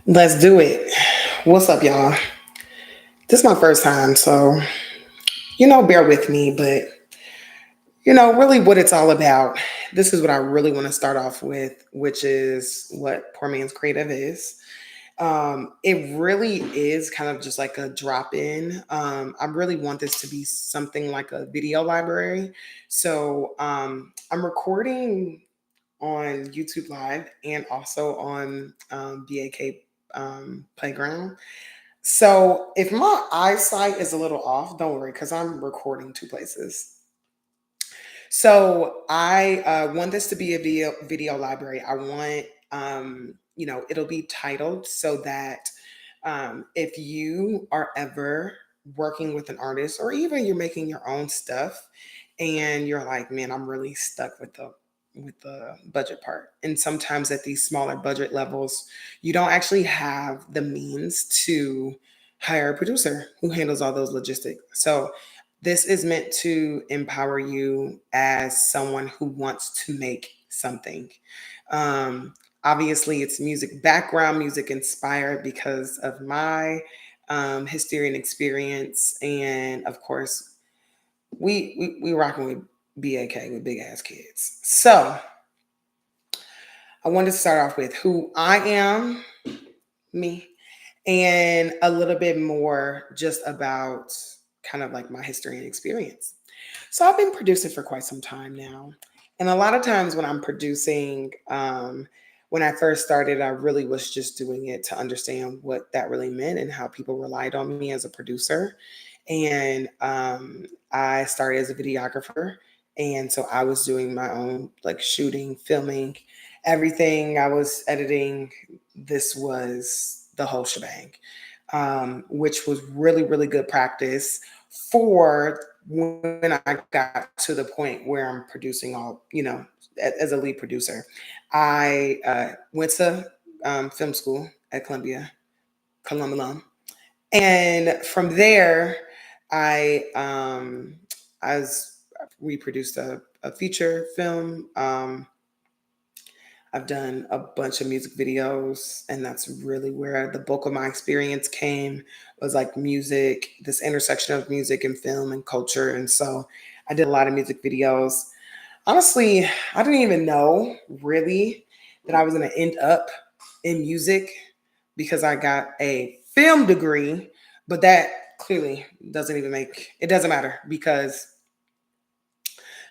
Let's do it. What's up, y'all? This is my first time, so bear with me, but really what it's all about. This is what I really want to start off with, which is what Poor Man's Creative is. It really is kind of just like a drop in. I really want this to be something like a video library. So I'm recording on YouTube Live and also on B.A.K Playground. So if my eyesight is a little off, don't worry, because I'm recording two places. So I want this to be a video library. I want it'll be titled so that if you are ever working with an artist or even you're making your own stuff and you're like, man, I'm really stuck with the budget part. And sometimes at these smaller budget levels, you don't actually have the means to hire a producer who handles all those logistics. So this is meant to empower you as someone who wants to make something. Um, Obviously, it's music background, music inspired because of my history and experience, and of course, we rocking with B.A.K with big ass kids. So I wanted to start off with who I am, me, and a little bit more just about kind of like my history and experience. So I've been producing for quite some time now. And a lot of times when I'm producing, when I first started, I really was just doing it to understand what that really meant and how people relied on me as a producer. And I started as a videographer. And so I was doing my own like shooting, filming, everything. I was editing. This was the whole shebang, which was really, really good practice for when I got to the point where I'm producing all, as a lead producer. I went to film school at Columbia, and from there, I um, we produced a feature film. I've done a bunch of music videos, and that's really where the bulk of my experience came was like music, this intersection of music and film and culture. And so I did a lot of music videos. Honestly, I didn't even know really that I was going to end up in music because I got a film degree, but that clearly doesn't even make it doesn't matter because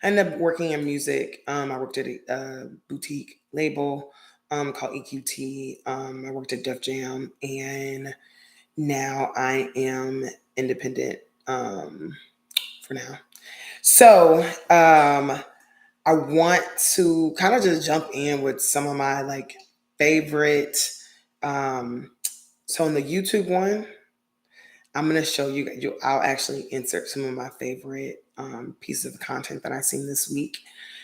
I ended up working in music. I worked at a boutique label called EQT. I worked at Def Jam, and now I am independent for now. So I want to kind of just jump in with some of my like favorite. Um, so on the YouTube one, I'm gonna show you. I'll actually insert some of my favorite pieces of content that I've seen this week,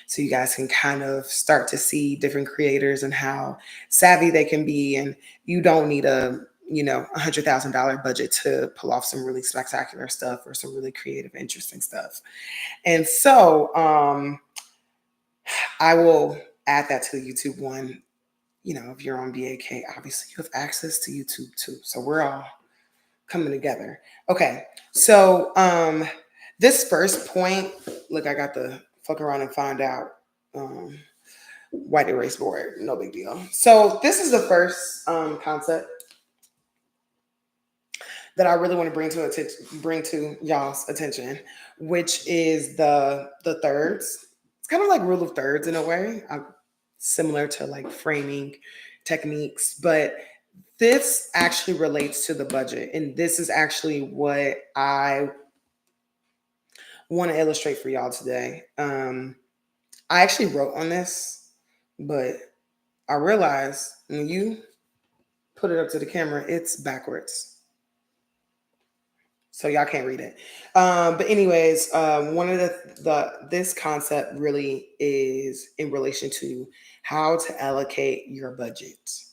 so you guys can kind of start to see different creators and how savvy they can be. And you don't need $100,000 budget to pull off some really spectacular stuff or some really creative, interesting stuff. And so I will add that to the YouTube one. If you're on B.A.K, obviously you have access to YouTube too. So we're all coming together. Okay, so this first point, look, I got to fuck around and find out white erase board, no big deal. So this is the first concept that I really want to bring to y'all's attention, which is the thirds. It's kind of like rule of thirds in a way, similar to like framing techniques, but this actually relates to the budget, and this is actually what I want to illustrate for y'all today. I actually wrote on this, but I realized when you put it up to the camera, it's backwards. So y'all can't read it. But anyways, one of the this concept really is in relation to how to allocate your budget.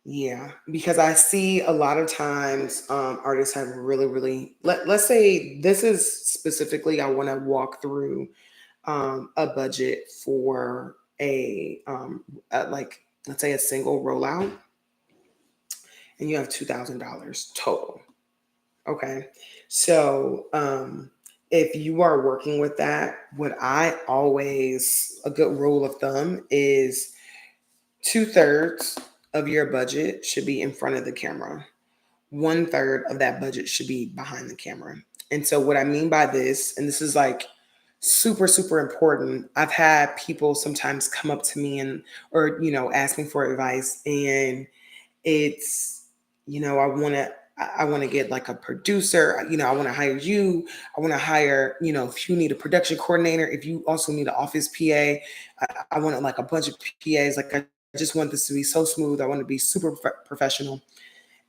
Yeah, because I see a lot of times artists have really, really, let's say this is specifically, I want to walk through a budget for like, let's say a single rollout. and you have $2,000 total. Okay. So, if you are working with that, what I always, a good rule of thumb is 2/3 of your budget should be in front of the camera. 1/3 of that budget should be behind the camera. And so, what I mean by this, and this is like super, super important, I've had people sometimes come up to me and, or, ask me for advice. And it's, I want to get like a producer, I want to hire you. I want to hire, if you need a production coordinator, if you also need an office PA, I want like a bunch of PAs. Like, I just want this to be so smooth. I want to be super professional.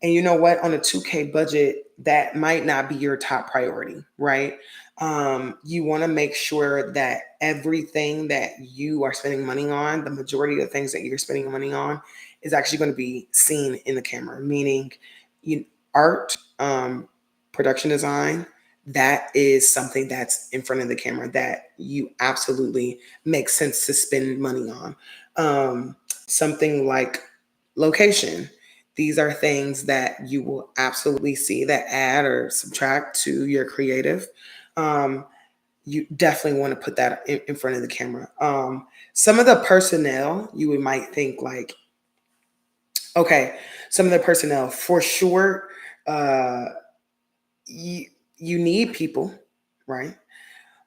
And you know what? On a 2K budget, that might not be your top priority, right? You want to make sure that everything that you are spending money on, the majority of the things that you're spending money on, is actually going to be seen in the camera, meaning you, art, production design. That is something that's in front of the camera that you absolutely make sense to spend money on. Something like location. These are things that you will absolutely see that add or subtract to your creative. Um, you definitely want to put that in front of the camera. Some of the personnel you might think like, okay, some of the personnel for sure, uh, you, you need people, right?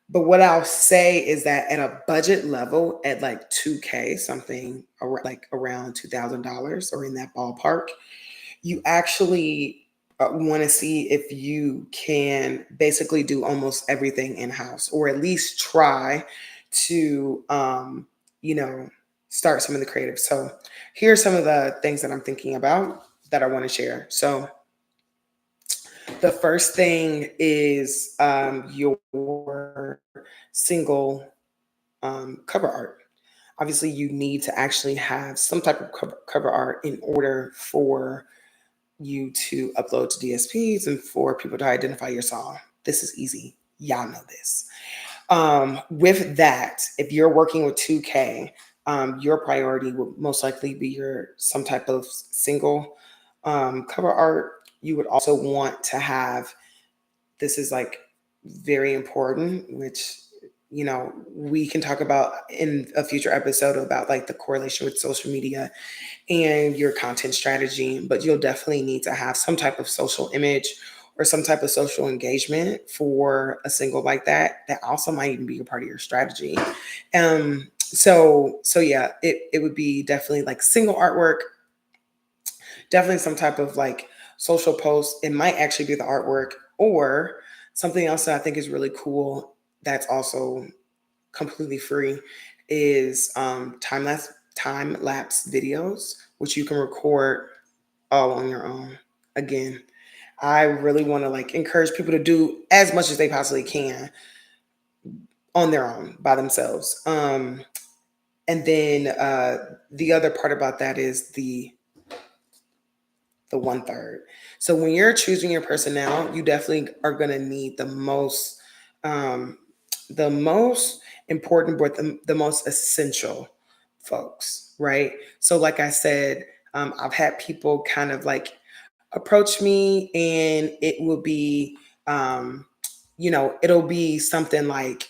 But what I'll say is that at a budget level, at like 2K, something like around $2,000 or in that ballpark, you actually want to see if you can basically do almost everything in house, or at least try to, you know, start some of the creative. So, here are some of the things that I'm thinking about that I want to share. So, the first thing is your single cover art. Obviously, you need to actually have some type of cover art in order for you to upload to DSPs and for people to identify your song. This is easy. Y'all know this. With that, if you're working with 2K, your priority will most likely be your some type of single cover art. You would also want to have, this is like very important, which we can talk about in a future episode about like the correlation with social media and your content strategy, but you'll definitely need to have some type of social image or some type of social engagement for a single like that. That also might even be a part of your strategy. So yeah, it would be definitely like single artwork, definitely some type of like social post. It might actually be the artwork, or something else that I think is really cool that's also completely free is time lapse videos, which you can record all on your own. Again, I really want to like encourage people to do as much as they possibly can on their own by themselves. And then the other part about that is the 1/3. So when you're choosing your personnel, you definitely are going to need um, the most important, but the most essential folks, right? So like I said, I've had people kind of like approach me, and it will be, it'll be something like,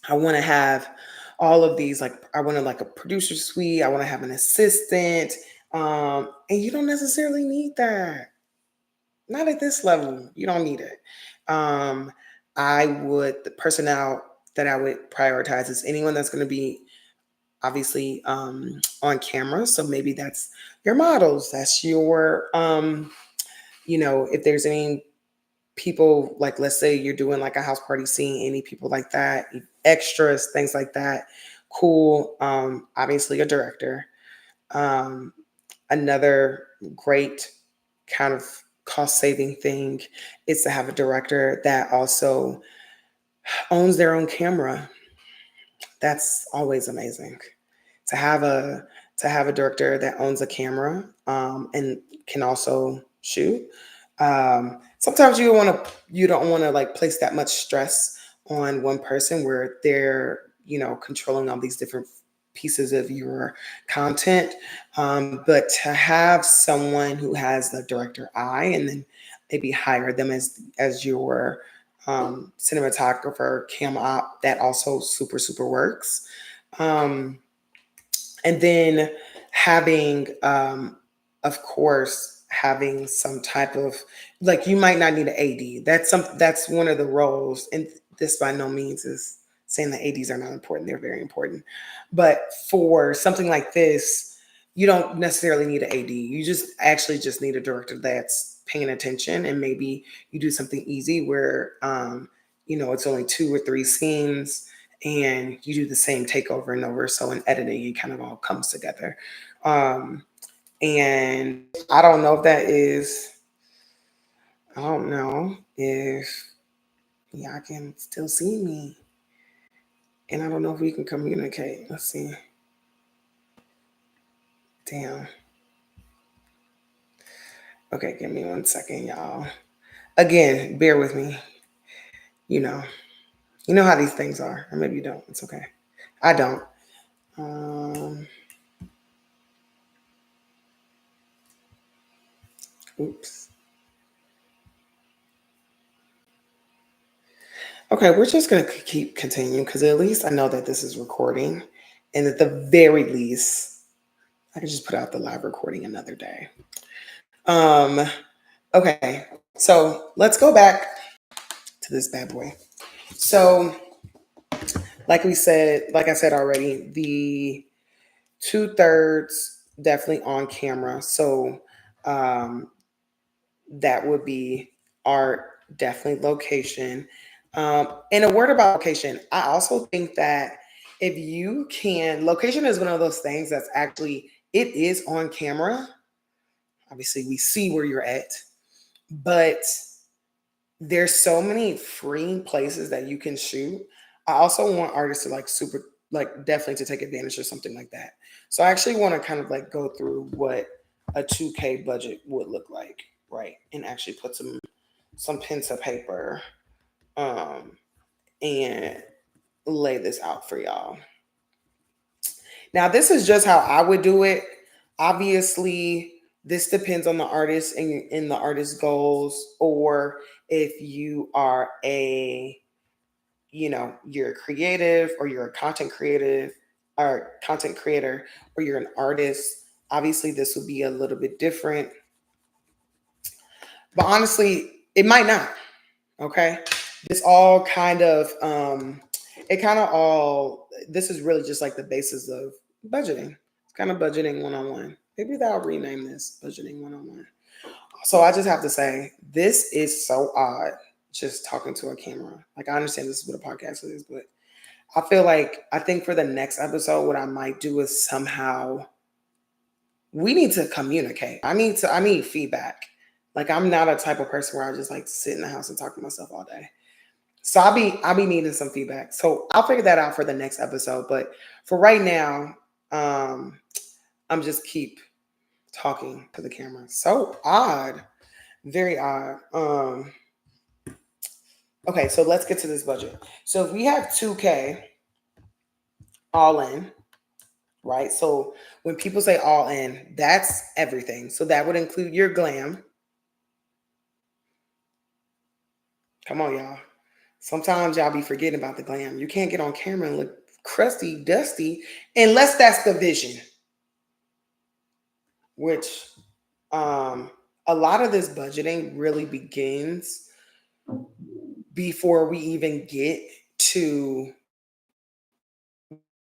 I want to have all of these, like I want to like a producer suite, I want to have an assistant, and you don't necessarily need that. Not at this level. You don't need it. Um, the personnel that I would prioritize is anyone that's going to be obviously on camera. So maybe that's your models, that's your, if there's any people, like let's say you're doing like a house party scene, any people like that, extras, things like that. Cool. Obviously a director. Um, Another great kind of cost saving thing is to have a director that also owns their own camera. That's always amazing. To have a director that owns a camera, and can also shoot. Sometimes you don't want to like place that much stress on one person where they're controlling all these different pieces of your content. But to have someone who has the director eye and then maybe hire them as your cinematographer, cam op, that also super, super works. Um, and then having of course having some type of, like, you might not need an AD. That's one of the roles, and this by no means is saying that ADs are not important. They're very important, but for something like this, you don't necessarily need an AD. You just need a director that's paying attention, and maybe you do something easy where it's only 2 or 3 scenes, and you do the same take over and over. So in editing, it kind of all comes together. Um, and I don't know if that is, I don't know if y'all can still see me. And I don't know if we can communicate. Let's see. Damn. Okay, give me 1 second, y'all. Again, bear with me. You know, you know how these things are, or maybe you don't. It's okay. I don't. Oops. Okay, we're just gonna keep continuing because at least I know that this is recording, and at the very least, I can just put out the live recording another day. Um, okay, so let's go back to this bad boy. So, like I said already, the 2/3 definitely on camera. So, um, that would be art, definitely location. And a word about location, I also think that if you can, location is one of those things that's actually, it is on camera. Obviously, we see where you're at, but there's so many free places that you can shoot. I also want artists to definitely to take advantage of something like that. So I actually want to kind of like go through what a 2K budget would look like, right? And actually put some pen to paper and lay this out for y'all. Now, this is just how I would do it. Obviously, this depends on the artist and the artist's goals, or if you are you're a creative, or you're a content creator, or you're an artist. Obviously, this would be a little bit different. But honestly, it might not. Okay. This all kind of this is really just like the basis of budgeting. It's kind of budgeting 101. Maybe they'll rename this budgeting 101. So I just have to say, this is so odd just talking to a camera. Like, I understand this is what a podcast is, but I think for the next episode, what I might do is somehow we need to communicate. I need feedback. Like, I'm not a type of person where I just like sit in the house and talk to myself all day. So I'll be needing some feedback. So I'll figure that out for the next episode. But for right now, I'm just keep talking to the camera. So odd. Very odd. Okay, so let's get to this budget. So if we have 2K all in, right? So when people say all in, that's everything. So that would include your glam. Come on, y'all. Sometimes y'all be forgetting about the glam. You can't get on camera and look crusty, dusty, unless that's the vision. Which a lot of this budgeting really begins before we even get to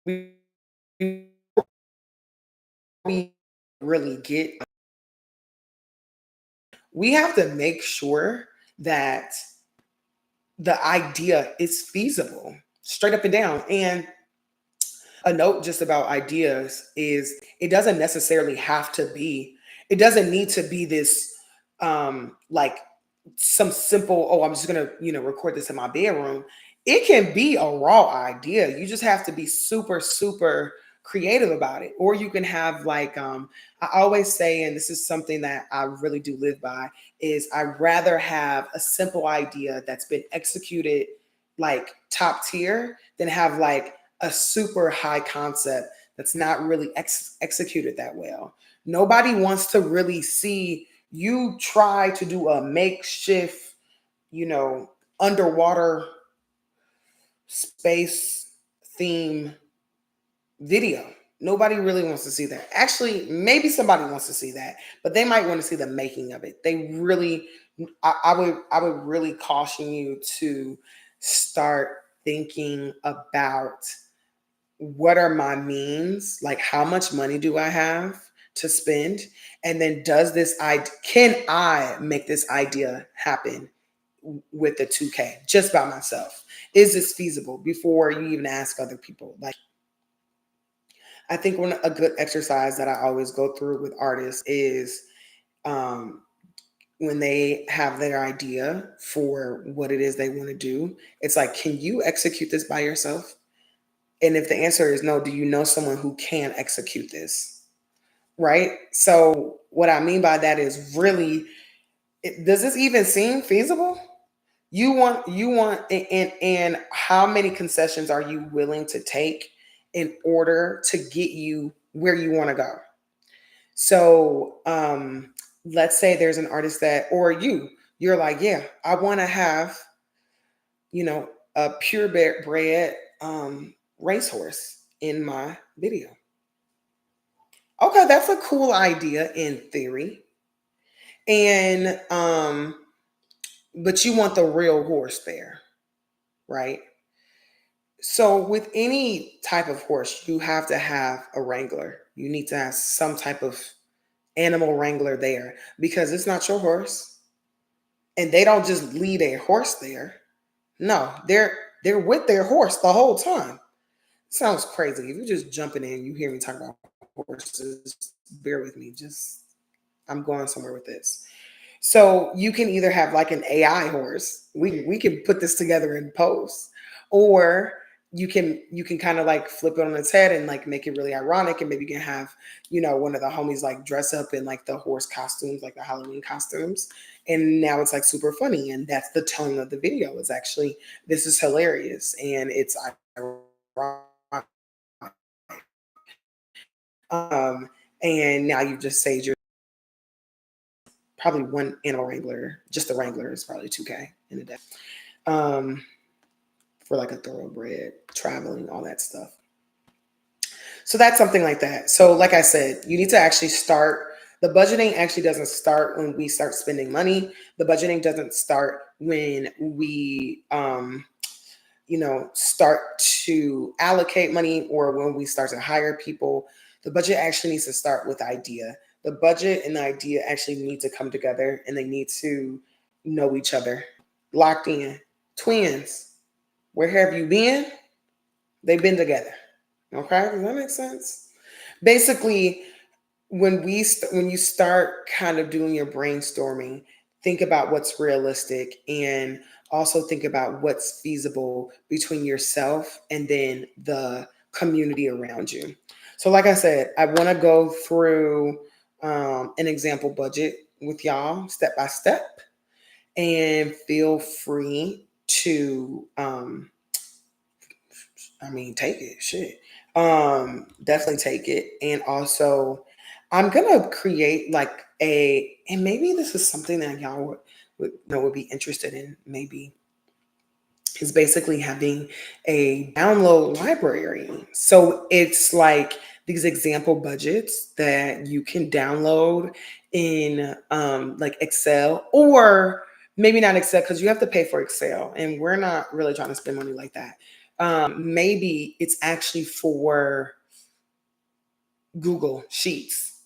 we really get. We have to make sure that the idea is feasible, straight up and down. And a note just about ideas is it doesn't need to be this like some simple, oh, I'm just gonna, record this in my bedroom. It can be a raw idea. You just have to be super, super creative about it. Or you can have like I always say, and this is something that I really do live by, is I'd rather have a simple idea that's been executed like top tier than have like a super high concept that's not really executed that well. Nobody wants to really see you try to do a makeshift, you know, underwater space theme video. Nobody really wants to see that. Actually, maybe somebody wants to see that, but they might want to see the making of it. They really, I would really caution you to start thinking about what are my means, like how much money do I have to spend, and then can I make this idea happen with the 2K just by myself? Is this feasible before you even ask other people? Like, I think a good exercise that I always go through with artists is um, when they have their idea for what it is they want to do. It's like, can you execute this by yourself? And if the answer is no, do you know someone who can execute this? Right. So what I mean by that is really, does this even seem feasible? And how many concessions are you willing to take in order to get you where you want to go? So let's say there's an artist that, or you're like, yeah, I want to have, you know, a purebred racehorse in my video. Okay, that's a cool idea in theory. And but you want the real horse there, right? So with any type of horse, you have to have a wrangler. You need to have some type of animal wrangler there because it's not your horse. And they don't just leave a horse there. No, they're with their horse the whole time. Sounds crazy. If you're just jumping in, you hear me talk about horses, bear with me. Just I'm going somewhere with this. So you can either have like an AI horse. We can put this together in post, or you can kind of like flip it on its head and like make it really ironic, and maybe you can have, you know, one of the homies like dress up in like the horse costumes, like the Halloween costumes, and now it's like super funny, and that's the tone of the video. Is actually, this is hilarious and it's ironic. Um, and now you just saved your probably one animal wrangler. Just the wrangler is probably 2K in a day. Um, for like a thoroughbred, traveling, all that stuff. So that's something like that. So like I said, you need to actually start. The budgeting actually doesn't start when we start spending money. The budgeting doesn't start when we start to allocate money or when we start to hire people. The budget actually needs to start with idea. The budget and the idea actually need to come together, and they need to know each other. Locked in. Twins. Where have you been? They've been together. Okay, does that make sense? Basically, when you start kind of doing your brainstorming, think about what's realistic and also think about what's feasible between yourself and then the community around you. So like I said, I want to go through an example budget with y'all step by step, and feel free to take it. Shit. Definitely take it. And also, I'm gonna create like and maybe this is something that y'all would be interested in. Maybe is basically having a download library. So it's like these example budgets that you can download in like Excel, or maybe not Excel because you have to pay for Excel, and we're not really trying to spend money like that. Maybe it's actually for Google Sheets,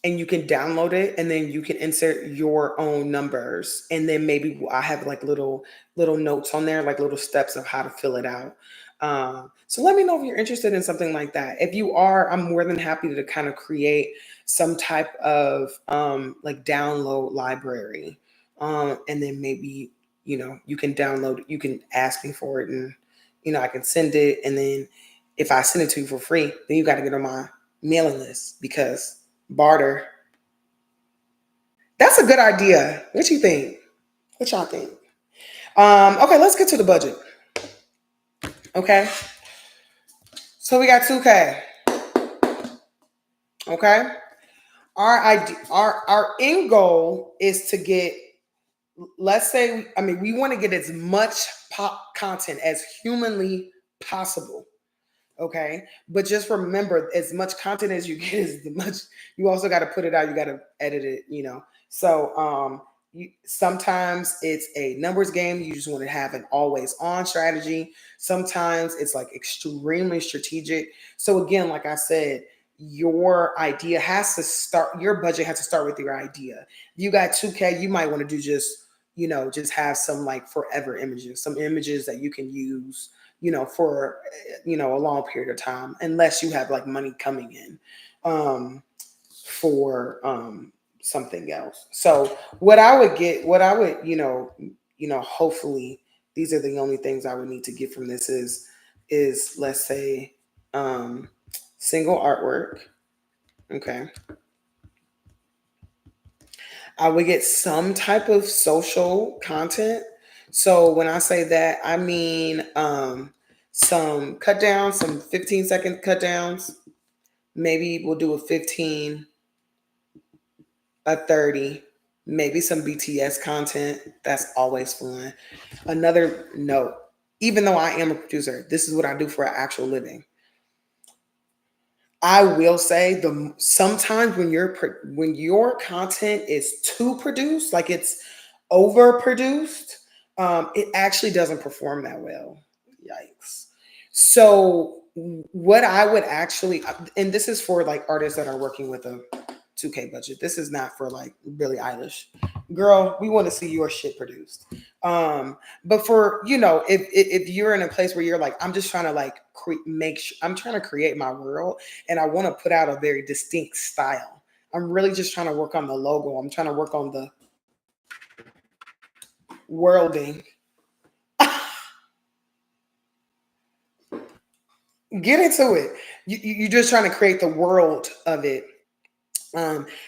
and you can download it, and then you can insert your own numbers, and then maybe I have like little notes on there, like little steps of how to fill it out. So let me know if you're interested in something like that. If you are, I'm more than happy to kind of create some type of like download library, and then maybe you can download, you can ask me for it, and I can send it, and then if I send it to you for free, then you got to get on my mailing list because barter. That's a good idea. What you think? What y'all think? Okay, let's get to the budget. Okay. So we got 2K. Okay. Our end goal is to get, let's say, I mean, we want to get as much pop content as humanly possible. Okay. But just remember, as much content as you get is the much you also got to put it out. You got to edit it. So sometimes it's a numbers game. You just want to have an always on strategy. Sometimes it's like extremely strategic. So again, like I said, your idea has to start, your budget has to start with your idea. You got 2K, you might want to do just have some like forever images, some images that you can use, for a long period of time, unless you have like money coming in for something else. So what I would, hopefully these are the only things I would need to get from this is let's say um single artwork. Okay. I would get some type of social content. So when I say that, I mean some cut downs, some 15-second cut downs. Maybe we'll do a 15, a 30, maybe some BTS content. That's always fun. Another note, even though I am a producer, this is what I do for an actual living. I will say the sometimes when your content is too produced, like it's overproduced, it actually doesn't perform that well. Yikes. So what I would actually, and this is for like artists that are working with a 2K budget. This is not for like Billie Eilish. Girl, we want to see your shit produced. But for, if you're in a place where you're like, I'm just trying to like I'm trying to create my world, and I want to put out a very distinct style. I'm really just trying to work on the logo. I'm trying to work on the worlding. Get into it. You're just trying to create the world of it.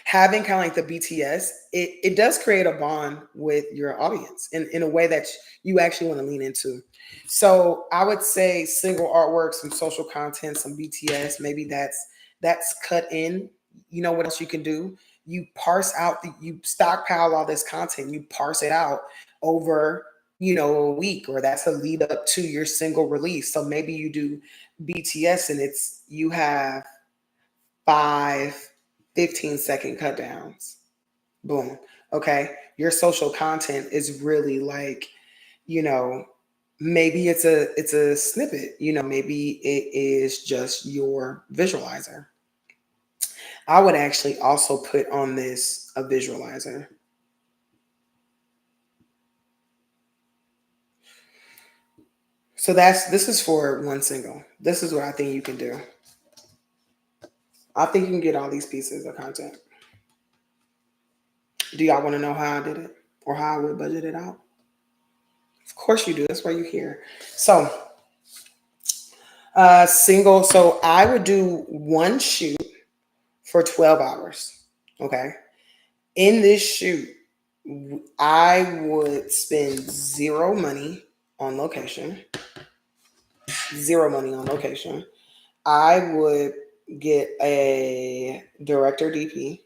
Having kind of like the BTS, it does create a bond with your audience in a way that you actually want to lean into. So I would say single artwork, some social content, some BTS, maybe that's cut in. You know what else you can do? You parse out you stockpile all this content, you parse it out over, a week, or that's a lead up to your single release. So maybe you do BTS and you have five 15-second cut downs. Boom. Okay. Your social content is really like, you know, maybe it's a snippet, maybe it is just your visualizer. I would actually also put on this a visualizer. So this is for one single. This is what I think you can do. I think you can get all these pieces of content. Do y'all want to know how I did it or how I would budget it out? Of course you do. That's why you're here. So, single. So I would do one shoot for 12 hours. Okay. In this shoot, I would spend zero money on location. Zero money on location. I would get a director DP.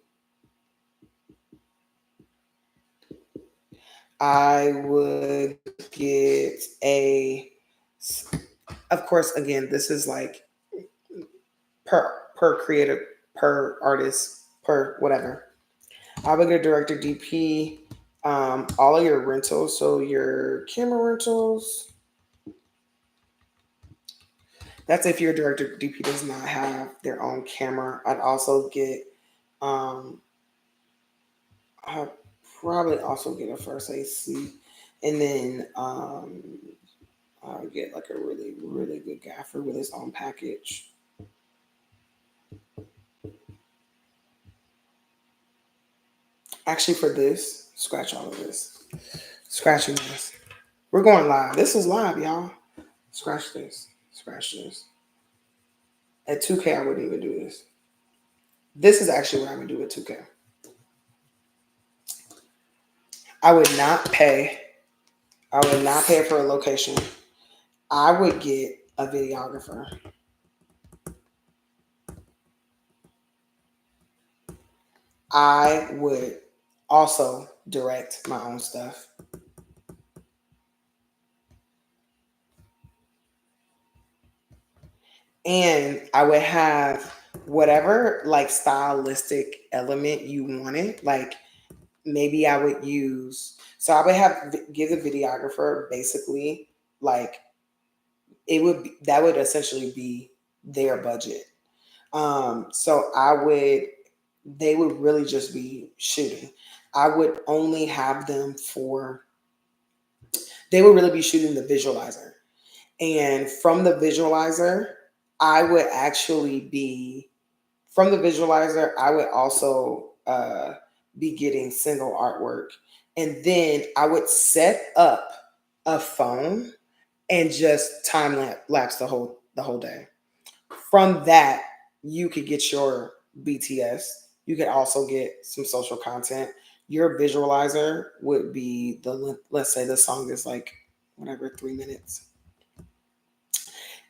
I would get of course, again, this is like per creative, per artist, per whatever. I would get a director DP, all of your rentals, so your camera rentals. That's if your director DP does not have their own camera. I'd also get, I'd probably also get a first AC, and then I would get like a really, really good gaffer with his own package. Actually, for this, scratch all of this. Scratching this. We're going live. This is live, y'all. Scratch this. Scratch this. At 2K, I wouldn't even do this. This is actually what I would do at 2K. I would not pay. I would not pay for a location. I would get a videographer. I would also direct my own stuff. And I would have whatever like stylistic element you wanted. Like maybe I would use, so I would have give the videographer basically like it would be, that would essentially be their budget. So I would, they would really just be shooting. I would only have them for, they would really be shooting the visualizer. And from the visualizer, I would actually be, from the visualizer, I would also be getting single artwork. And then I would set up a phone and just time lapse the whole day. From that, you could get your BTS. You could also get some social content. Your visualizer would be the, let's say the song is like whatever 3 minutes,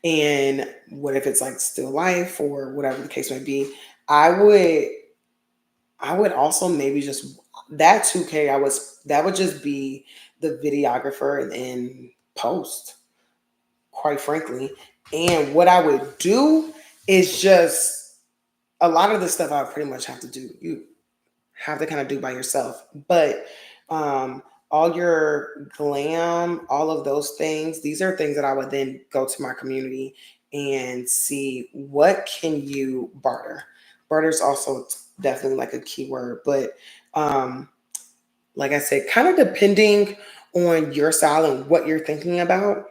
and what if it's like still life or whatever the case may be. I would I would also maybe just that 2K, I was that would just be the videographer and then post, quite frankly. And what I would do is just a lot of the stuff I pretty much have to do. You have to kind of do by yourself. But um, all your glam, all of those things, these are things that I would then go to my community and see what can you barter. Barter is also definitely like a keyword, but um, like I said, kind of depending on your style and what you're thinking about,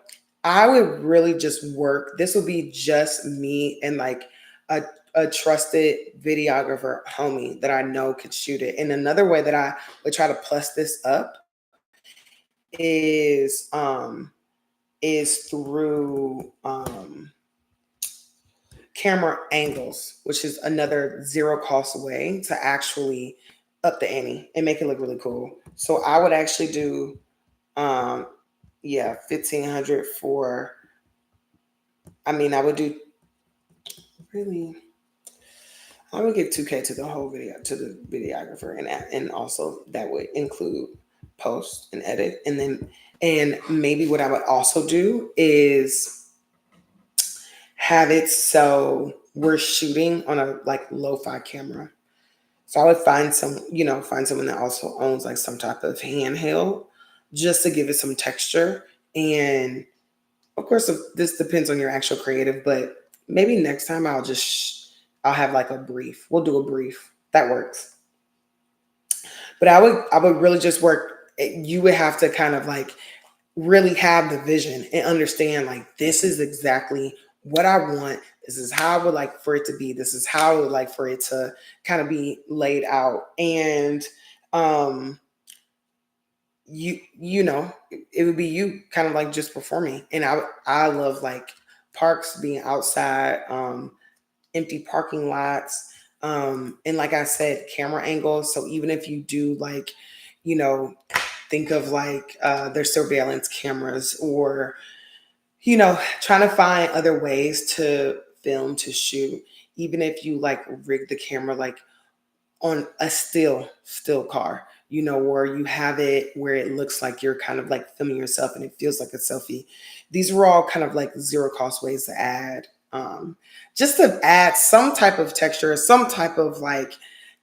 I would really just work. This would be just me and like a, a trusted videographer homie that I know could shoot it. And another way that I would try to plus this up is through camera angles, which is another zero cost way to actually up the ante and make it look really cool. So I would actually do um yeah, 1,500 for, I mean, I would do really, I would give 2K to the whole video, to the videographer, and also that would include post and edit. And then, and maybe what I would also do is have it so we're shooting on a like lo-fi camera. So I would find some, find someone that also owns like some type of handheld just to give it some texture. And of course, this depends on your actual creative, but maybe next time I'll have like a brief. We'll do a brief. That works. But I would really just work. You would have to kind of like really have the vision and understand like this is exactly what I want. This is how I would like for it to be. This is how I would like for it to kind of be laid out. And um it would be you kind of like just performing. And I love like parks, being outside, empty parking lots, and like I said, camera angles. So even if you do like, you know think of like their surveillance cameras, or trying to find other ways to film, to shoot, even if you like rig the camera like on a still car, where you have it where it looks like you're kind of like filming yourself and it feels like a selfie. These were all kind of like zero cost ways to add, just to add some type of texture, some type of like,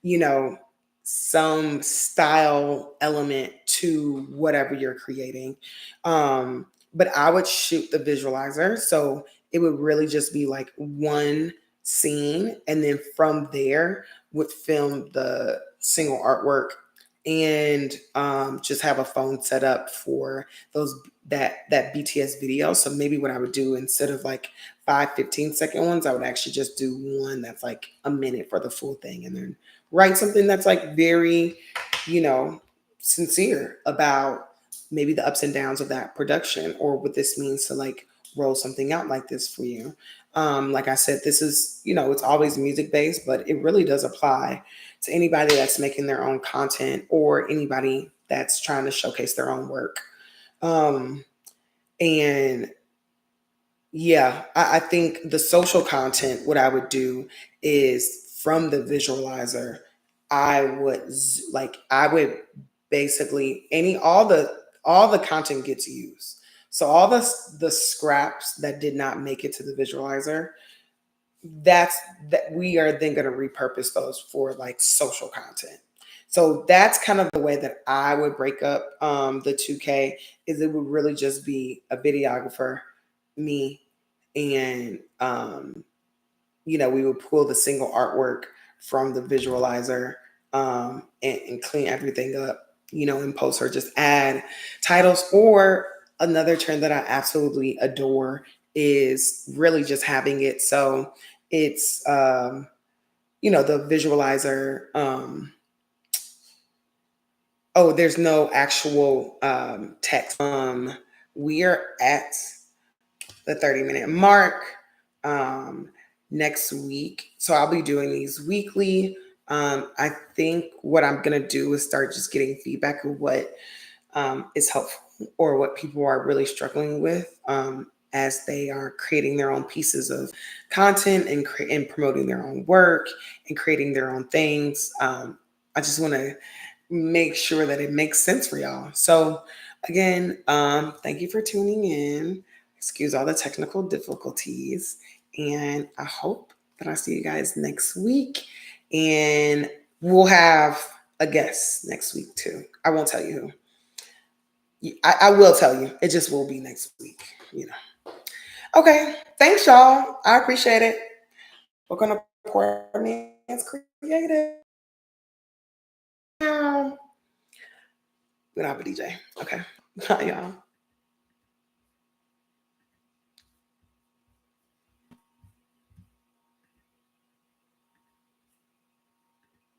you know some style element to whatever you're creating. But I would shoot the visualizer, so it would really just be like one scene, and then from there would film the single artwork, and just have a phone set up for those, that BTS video. So maybe what I would do, instead of like 5 15-second ones, I would actually just do one that's like a minute for the full thing, and then write something that's like very, you know, sincere about maybe the ups and downs of that production, or what this means to like roll something out like this for you. Like I said, this is, it's always music based, but it really does apply to anybody that's making their own content, or anybody that's trying to showcase their own work. Um, and yeah, I think the social content, what I would do is from the visualizer, I would I would basically all the content gets used. So all the scraps that did not make it to the visualizer, that's that we are then going to repurpose those for like social content. So that's kind of the way that I would break up the 2K, is it would really just be a videographer, me, and we would pull the single artwork from the visualizer, and clean everything up, and post or just add titles. Or another trend that I absolutely adore is really just having it so it's the visualizer. Oh, there's no actual text. We are at the 30-minute mark next week. So I'll be doing these weekly. I think what I'm going to do is start just getting feedback of what is helpful or what people are really struggling with as they are creating their own pieces of content and promoting their own work and creating their own things. I just want to make sure that it makes sense for y'all. So again, thank you for tuning in. Excuse all the technical difficulties. And I hope that I see you guys next week. And we'll have a guest next week too. I won't tell you who. I will tell you. It just will be next week. Okay. Thanks, y'all. I appreciate it. We're going to pour man's creative. We don't have a DJ. Okay. Bye, y'all.